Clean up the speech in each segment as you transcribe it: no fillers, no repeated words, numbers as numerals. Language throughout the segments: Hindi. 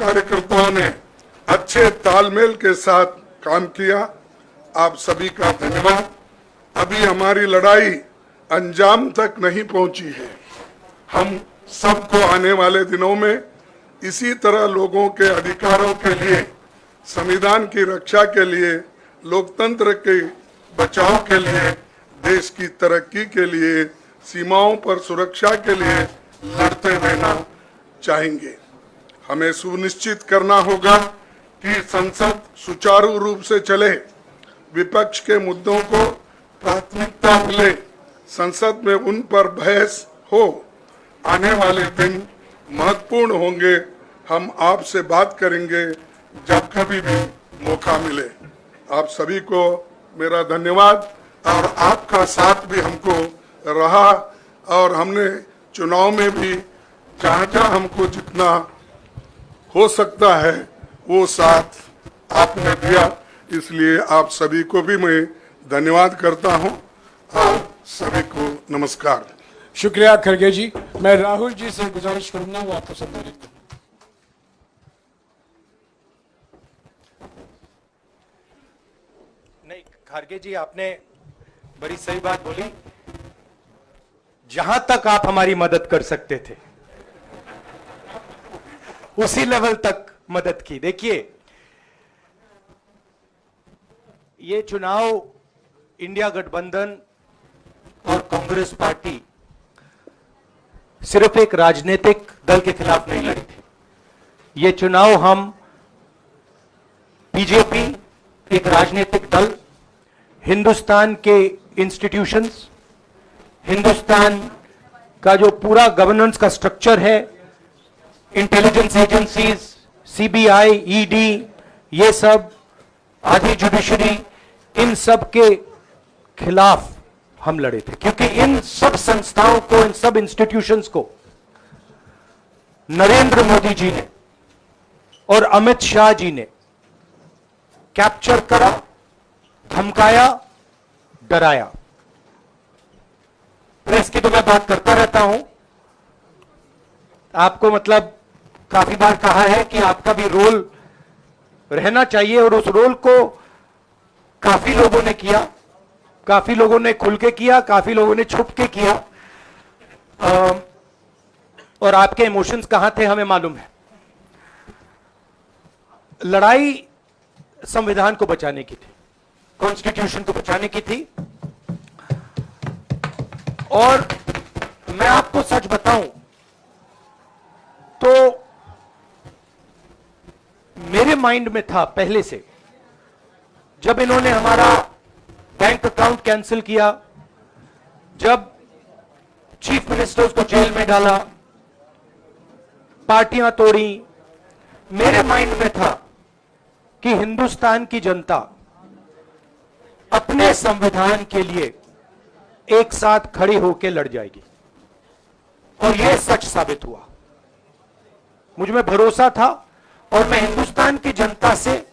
कार्यकर्ताओं ने अच्छे तालमेल के साथ काम किया। आप सभी का धन्यवाद। अभी हमारी लड़ाई अंजाम तक नहीं पहुंची है। हम सबको आने वाले दिनों में इसी तरह लोगों के अधिकारों के लिए, संविधान की रक्षा के लिए, लोकतंत्र के बचाव के लिए, देश की तरक्की के लिए, सीमाओं पर सुरक्षा के लिए लड़ते रहना चाहेंगे। हमें सुनिश्चित करना होगा कि संसद सुचारू रूप से चले, विपक्ष के मुद्दों को प्राथमिकता मिले, संसद में उन पर बहस हो। आने वाले दिन महत्वपूर्ण होंगे। हम आपसे बात करेंगे जब कभी भी मौका मिले। आप सभी को मेरा धन्यवाद और आपका साथ भी हमको रहा और हमने चुनाव में भी जहाँ हमको जितना हो सकता है वो साथ आपने दिया, इसलिए आप सभी को भी मैं धन्यवाद करता हूं और सभी को नमस्कार। शुक्रिया खड़गे जी। मैं राहुल जी से गुजारिश करूंगा वो आपको संबोधित करें। नहीं, खड़गे जी आपने बड़ी सही बात बोली। जहां तक आप हमारी मदद कर सकते थे उसी लेवल तक मदद की। देखिए, ये चुनाव इंडिया गठबंधन और कांग्रेस पार्टी सिर्फ एक राजनीतिक दल के खिलाफ नहीं लड़ी थी। ये चुनाव हम बीजेपी, एक राजनीतिक दल, हिंदुस्तान के इंस्टीट्यूशंस, हिंदुस्तान का जो पूरा गवर्नेंस का स्ट्रक्चर है, इंटेलिजेंस एजेंसीज, सीबीआई, ईडी, ये सब, आधी जुडिशरी, इन सब के खिलाफ हम लड़े थे। क्योंकि इन सब संस्थाओं को, इन सब इंस्टीट्यूशंस को नरेंद्र मोदी जी ने और अमित शाह जी ने कैप्चर करा, धमकाया, डराया। प्रेस की तो मैं बात करता रहता हूं, आपको मतलब काफी बार कहा है कि आपका भी रोल रहना चाहिए, और उस रोल को काफी लोगों ने किया, काफी लोगों ने खुल के किया, काफी लोगों ने छुप के किया। और आपके इमोशंस कहां थे हमें मालूम है। लड़ाई संविधान को बचाने की थी, कॉन्स्टिट्यूशन को बचाने की थी। और मैं आपको सच बताऊं तो मेरे माइंड में था पहले से, जब इन्होंने हमारा बैंक अकाउंट कैंसिल किया, जब चीफ मिनिस्टर्स को जेल में डाला, पार्टियां तोड़ी, मेरे माइंड में था कि हिंदुस्तान की जनता अपने संविधान के लिए एक साथ खड़ी होकर लड़ जाएगी। और यह सच साबित हुआ। मुझ में भरोसा था और मैं हिंदुस्तान की जनता से,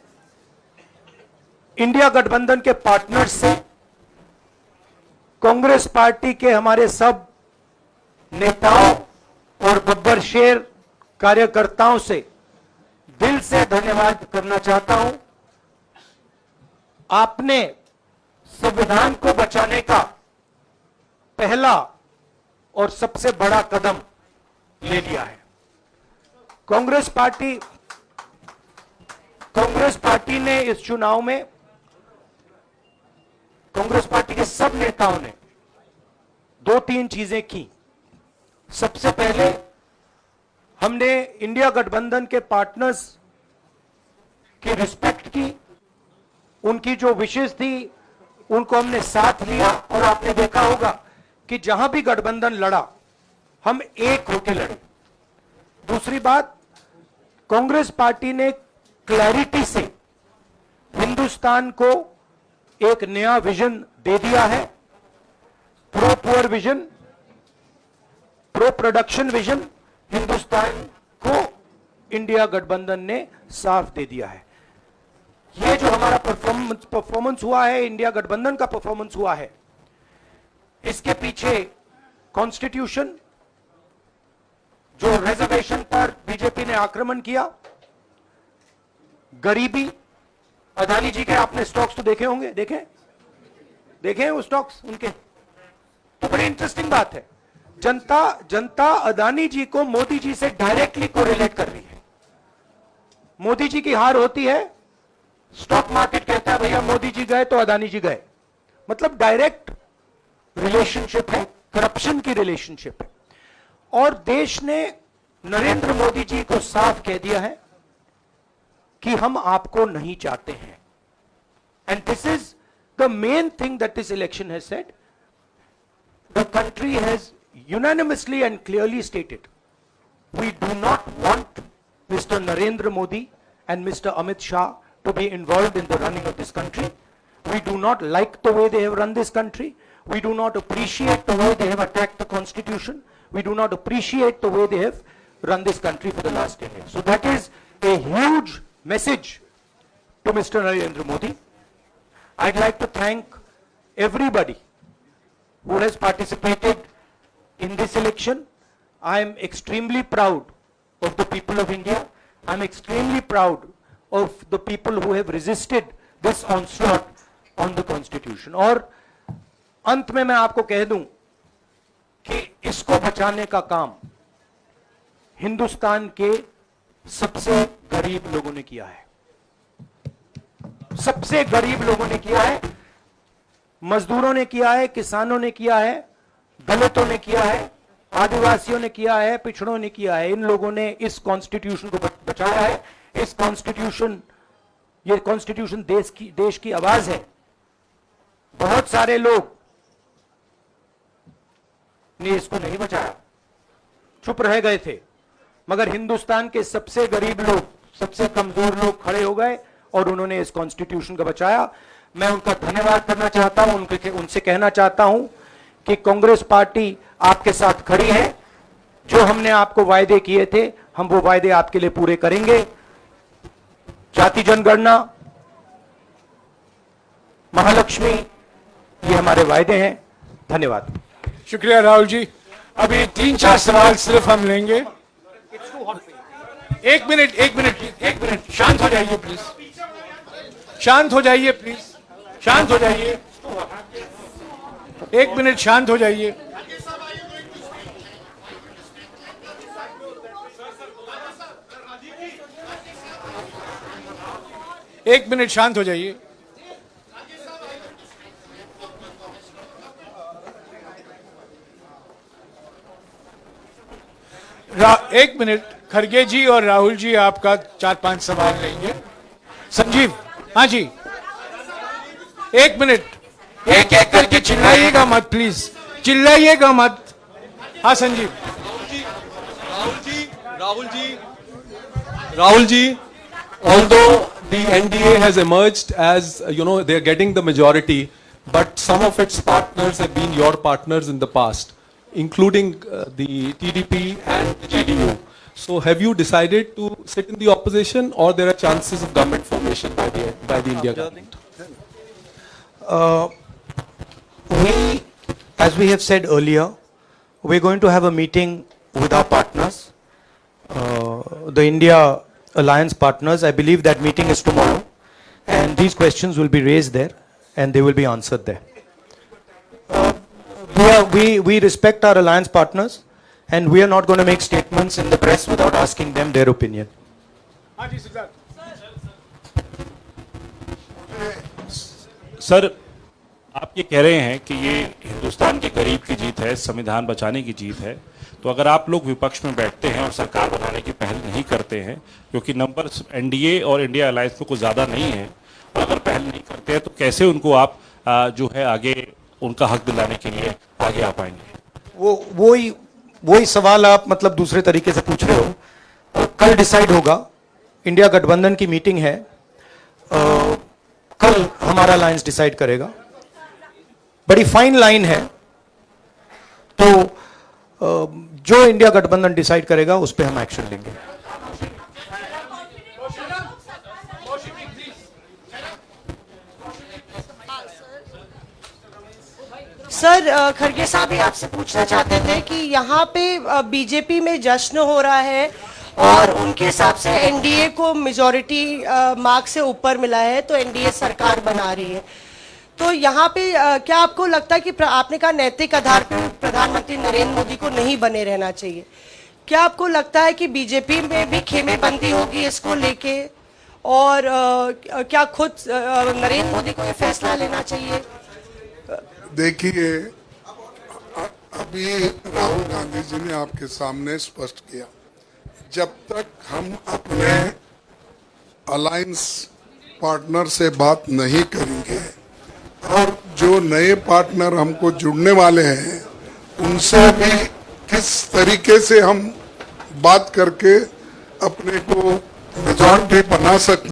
इंडिया गठबंधन के पार्टनर्स से, कांग्रेस पार्टी के हमारे सब नेताओं और बब्बर शेर कार्यकर्ताओं से दिल से धन्यवाद करना चाहता हूं। आपने संविधान को बचाने का पहला और सबसे बड़ा कदम ले लिया है। कांग्रेस पार्टी ने इस चुनाव में, कांग्रेस पार्टी के सब नेताओं ने 2-3 चीजें की। सबसे पहले हमने इंडिया गठबंधन के पार्टनर्स की रिस्पेक्ट की, उनकी जो विशेष थी उनको हमने साथ लिया। और आपने देखा होगा कि जहां भी गठबंधन लड़ा हम एक होकर लड़े। दूसरी बात, कांग्रेस पार्टी ने क्लैरिटी से हिंदुस्तान को एक नया विजन दे दिया है। Pro poor vision, pro production vision Hindustan को इंडिया गठबंधन ने साफ दे दिया है। ये जो हमारा परफॉर्मेंस हुआ है, इंडिया गठबंधन का परफॉर्मेंस हुआ है, इसके पीछे कॉन्स्टिट्यूशन, जो रिजर्वेशन पर बीजेपी ने आक्रमण किया, गरीबी, अदानी जी के आपने स्टॉक्स तो देखे होंगे, देखे हैं वो स्टॉक्स उनके, तो बड़ी इंटरेस्टिंग बात है। जनता अदानी जी को मोदी जी से डायरेक्टली कोरिलेट कर रही है। मोदी जी की हार होती है, स्टॉक मार्केट कहता है भैया मोदी जी गए तो अदानी जी गए, मतलब डायरेक्ट रिलेशनशिप है, करप्शन की रिलेशनशिप है। और देश ने नरेंद्र मोदी जी को साफ कह दिया है कि हम आपको नहीं चाहते हैं। And this is the main thing that this election has said. The country has unanimously and clearly stated, we do not want Mr. Narendra Modi and Mr. Amit Shah to be involved in the running of this country. We do not like the way they have run this country. We do not appreciate the way they have attacked the constitution. We do not appreciate the way they have run this country for the last 10 years. So that is a huge message to Mr. Narendra Modi. I'd like to thank everybody who has participated in this election. I am extremely proud of the people of India. I am extremely proud of the people who have resisted this onslaught on the constitution. और अंत में मैं आपको कह दूं कि इसको बचाने का काम हिंदुस्तान के सबसे गरीब लोगों ने किया है, सबसे गरीब लोगों ने किया है, मजदूरों ने किया है, किसानों ने किया है, दलितों ने किया है, आदिवासियों ने किया है, पिछड़ों ने किया है। इन लोगों ने इस कॉन्स्टिट्यूशन को बचाया है। इस कॉन्स्टिट्यूशन, ये कॉन्स्टिट्यूशन देश की आवाज है। बहुत सारे लोग ने इसको नहीं बचाया, चुप रह गए थे, मगर हिंदुस्तान के सबसे गरीब लोग, सबसे कमजोर लोग खड़े हो गए और उन्होंने इस कॉन्स्टिट्यूशन को बचाया। मैं उनका धन्यवाद करना चाहता हूं, उनसे कहना चाहता हूं कि कांग्रेस पार्टी आपके साथ खड़ी है। जो हमने आपको वायदे किए थे, हम वो वायदे आपके लिए पूरे करेंगे। जाति जनगणना, महालक्ष्मी, ये हमारे वायदे हैं। धन्यवाद। शुक्रिया राहुल जी। अभी 3-4 सवाल सिर्फ हम लेंगे। एक मिनट, शांत हो जाइए प्लीज, शांत हो जाइए प्लीज, शांत हो जाइए, 1 मिनट शांत हो जाइए। एक मिनट शांत हो जाइए। एक मिनट, खड़गे जी और राहुल जी आपका 4-5 सवाल लेंगे। संजीव, हाँ जी, 1 मिनट, एक एक करके चिल्लाइएगा मत प्लीज, चिल्लाइएगा मत। हाँ Sanjeev. Rahul ji, although the NDA has emerged as, they are getting the majority, but some of its partners have been your partners in the past, including the TDP and the JDU. So have you decided to sit in the opposition, or there are chances of government formation by the India government? As we have said earlier, we're going to have a meeting with our partners, the India Alliance partners. I believe that meeting is tomorrow, and these questions will be raised there, and they will be answered there. We respect our alliance partners, and we are not going to make statements in the press without asking them their opinion. Sir, आप ये कह रहे हैं कि ये हिंदुस्तान के गरीब की जीत है, संविधान बचाने की जीत है, तो अगर आप लोग विपक्ष में बैठते हैं और सरकार बनाने की पहल नहीं करते हैं, क्योंकि नंबर एनडीए और इंडिया अलायंस में कुछ ज़्यादा नहीं है, और अगर पहल नहीं करते हैं तो कैसे उनको आप जो है आगे उनका हक दिलाने के लिए आगे आ पाएंगे? वही सवाल आप मतलब दूसरे तरीके से पूछ रहे हो। कल डिसाइड होगा, इंडिया गठबंधन की मीटिंग है, कल हमारा अलायंस डिसाइड करेगा। बड़ी फाइन लाइन है, तो जो इंडिया गठबंधन डिसाइड करेगा उस पर हम एक्शन लेंगे। सर, खड़गे साहब ही आपसे पूछना चाहते थे कि यहाँ पे बीजेपी में जश्न हो रहा है और उनके हिसाब से एनडीए को मेजॉरिटी मार्क्स से ऊपर मिला है, तो एनडीए सरकार बना रही है। तो यहाँ पे क्या आपको लगता है कि आपने कहा नैतिक आधार पर प्रधानमंत्री नरेंद्र मोदी को नहीं बने रहना चाहिए, क्या आपको लगता है कि बीजेपी में भी खेमेबंदी होगी इसको लेके, और क्या खुद नरेंद्र मोदी को ये फैसला लेना चाहिए? देखिए, अभी राहुल गांधी जी ने आपके सामने स्पष्ट किया, जब तक हम अपने अलायंस पार्टनर से बात नहीं करेंगे और जो नए पार्टनर हमको जुड़ने वाले हैं उनसे भी किस तरीके से हम बात करके अपने को मेजॉरिटी बना सकते